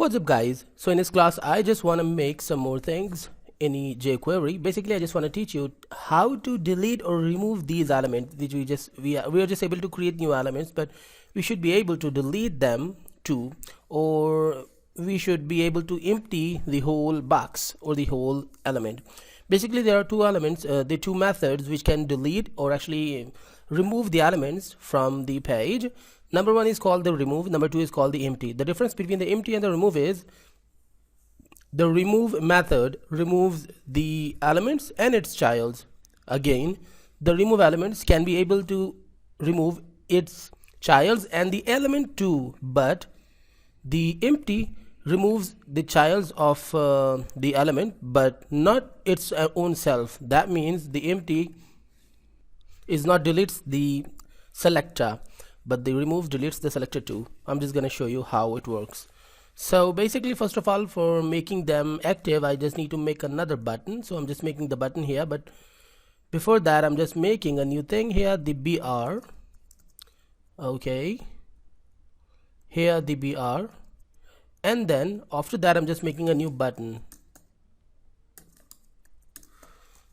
What's up guys? So in this class I just want to make some more things in jQuery. Basically I just want to teach you how to delete or remove these elements which we are just able to create new elements, but we should be able to delete them too, or we should be able to empty the whole box or the whole element. Basically there are two elements, the two methods which can delete or actually remove the elements from the page. Number one is called the remove, number two is called the empty. The difference between the empty and the remove is the remove method removes the elements and its childs. Again, the remove elements can be able to remove its childs and the element too, but the empty removes the childs of the element but not its own self. That means the empty is not deletes the selector, but the remove deletes the selector too. I'm just gonna show you how it works. So basically, first of all, for making them active I just need to make another button. So I'm just making the button here, but before that I'm just making a new thing here, the BR. Okay, here the BR, and then after that I'm just making a new button.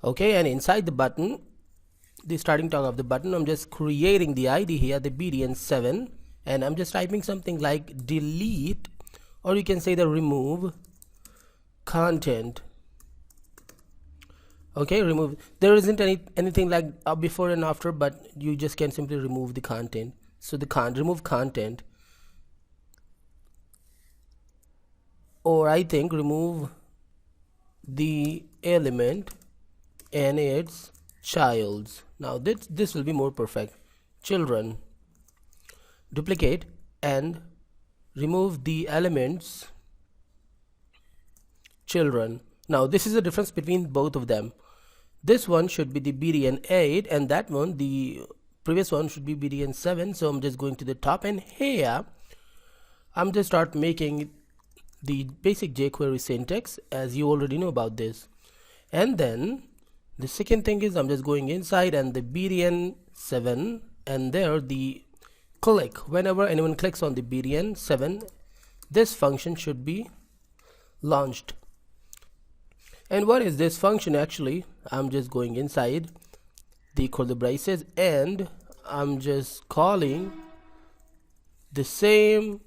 Okay, and inside the button, the starting tag of the button, I'm just creating the ID here, the BDN7, and I'm just typing something like delete, or you can say the remove content. Okay, remove. There isn't anything like before and after, but you just can simply remove the content. So the remove content, or I think remove the element and its childs. Now this will be more perfect. Children, duplicate and remove the elements children. Now this is the difference between both of them. This one should be the BDN8 and that one, the previous one, should be BDN7. So I'm just going to the top, and here I'm just start making the basic jQuery syntax, as you already know about this. And then the second thing is I'm just going inside and the BDN7, and there the click, whenever anyone clicks on the BDN7, this function should be launched. And what is this function actually? I'm just going inside the curly braces and I'm just calling the same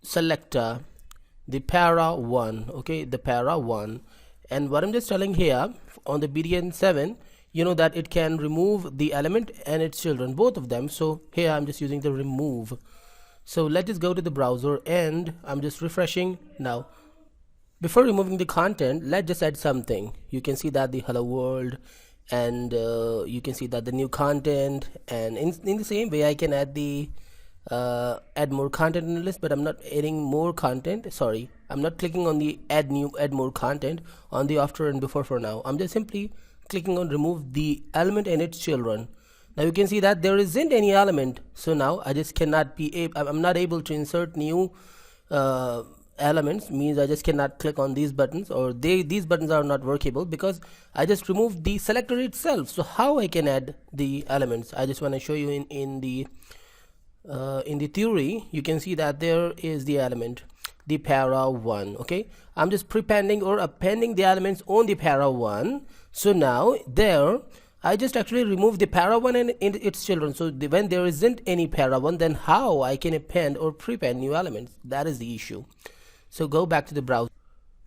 selector, the para1. Okay, the para1. And what I'm just telling here on the BDN7, you know that it can remove the element and its children, both of them. So here I'm just using the remove. So let's just go to the browser and I'm just refreshing. Now before removing the content, let's just add something. You can see that the hello world, and you can see that the new content, and in the same way I can add the add more content in the list, but I'm not adding more content. Sorry, I'm not clicking on the add more content on the after and before for now. I'm just simply clicking on remove the element and its children. Now you can see that there isn't any element, so now I just cannot be I'm not able to insert new elements. Means I just cannot click on these buttons, or these buttons are not workable because I just removed the selector itself. So how I can add the elements? I just want to show you in the theory. You can see that there is the element, the para1. Okay, I'm just prepending or appending the elements on the para1. So now there I just actually remove the para1 and its children. So when there isn't any para1, then how I can append or prepend new elements? That is the issue. So go back to the browser.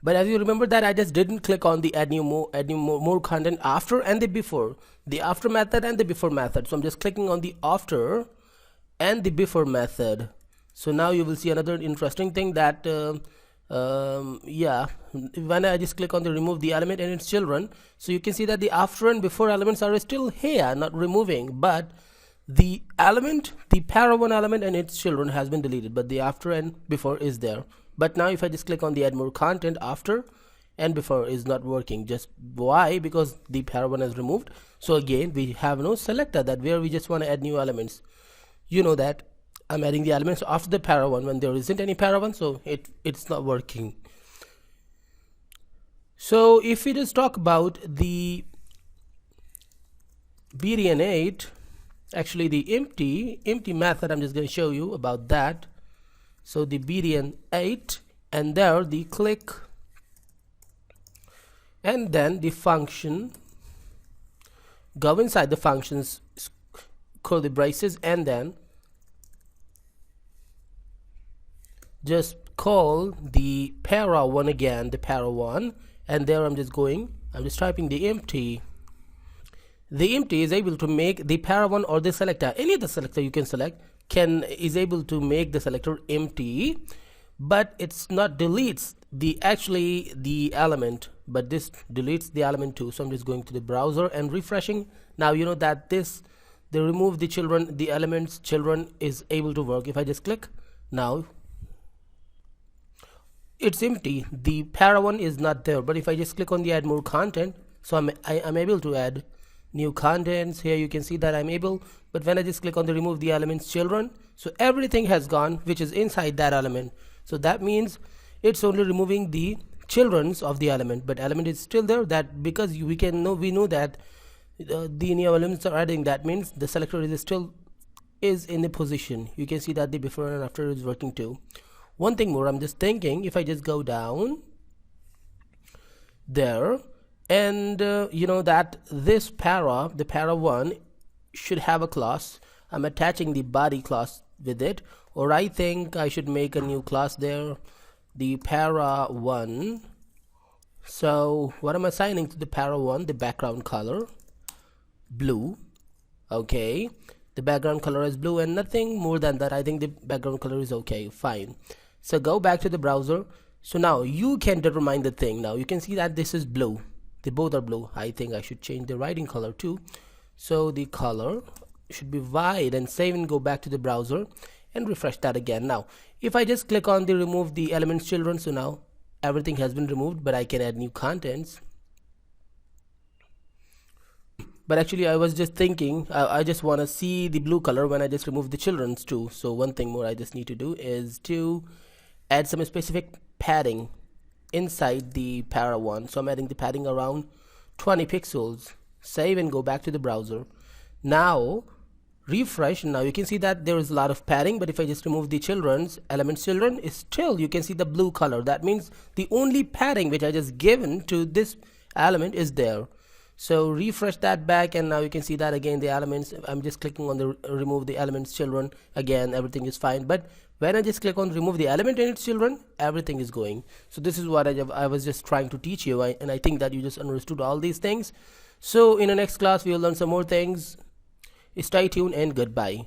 But as you remember that I just didn't click on the add new more content after and the before, the after method and the before method. So I'm just clicking on the after and the before method. So now you will see another interesting thing that yeah, when I just click on the remove the element and its children, so you can see that the after and before elements are still here, not removing, but the element, the para1 element and its children has been deleted, but the after and before is there. But now if I just click on the add more content, after and before is not working. Just why? Because the para1 is removed. So again we have no selector, that where we just want to add new elements. You know that I'm adding the elements after the para1 when there isn't any para1, so it's not working. So if we just talk about the BDN8, actually the empty method, I'm just going to show you about that. So the BDN 8, and there the click, and then the function, go inside the functions curly braces, and then just call the para1 again, the para1, and there I'm just typing the empty. The empty is able to make the para1 or the selector, any of the selector you can select, is able to make the selector empty, but it's not deletes the element, but this deletes the element too. So I'm just going to the browser and refreshing. Now you know that the remove the children, the elements children is able to work. If I just click, now it's empty, the para1 is not there. But if I just click on the add more content, so I'm able to add new contents. Here you can see that I'm able, but when I just click on the remove the elements children, so everything has gone which is inside that element. So that means it's only removing the children's of the element, but element is still there. That because we know that the new elements are adding, that means the selector is still in the position. You can see that the before and after is working too. One thing more, I'm just thinking, if I just go down there, and you know that this the para1 should have a class. I'm attaching the body class with it, or I think I should make a new class there, the para1. So what I'm assigning to the para1, the background color blue. Okay, the background color is blue and nothing more than that. I think the background color is okay, fine. So go back to the browser. So now you can determine the thing. Now you can see that this is blue, they both are blue. I think I should change the writing color too. So the color should be white, and save and go back to the browser and refresh that again. Now if I just click on the remove the elements children, so now everything has been removed, but I can add new contents. But actually I was just thinking, I just want to see the blue color when I just remove the children's too. So one thing more I just need to do is to add some specific padding inside the para1. So I'm adding the padding around 20 pixels. Save and go back to the browser. Now refresh, and now you can see that there is a lot of padding, but if I just remove the children's elements children, is still you can see the blue color. That means the only padding which I just given to this element is there. So refresh that back, and now you can see that again the elements, I'm just clicking on the remove the elements children, again everything is fine. But when I just click on remove the element and its children, everything is going. So this is what I was just trying to teach you, and I think that you just understood all these things. So in the next class we will learn some more things. Stay tuned and goodbye.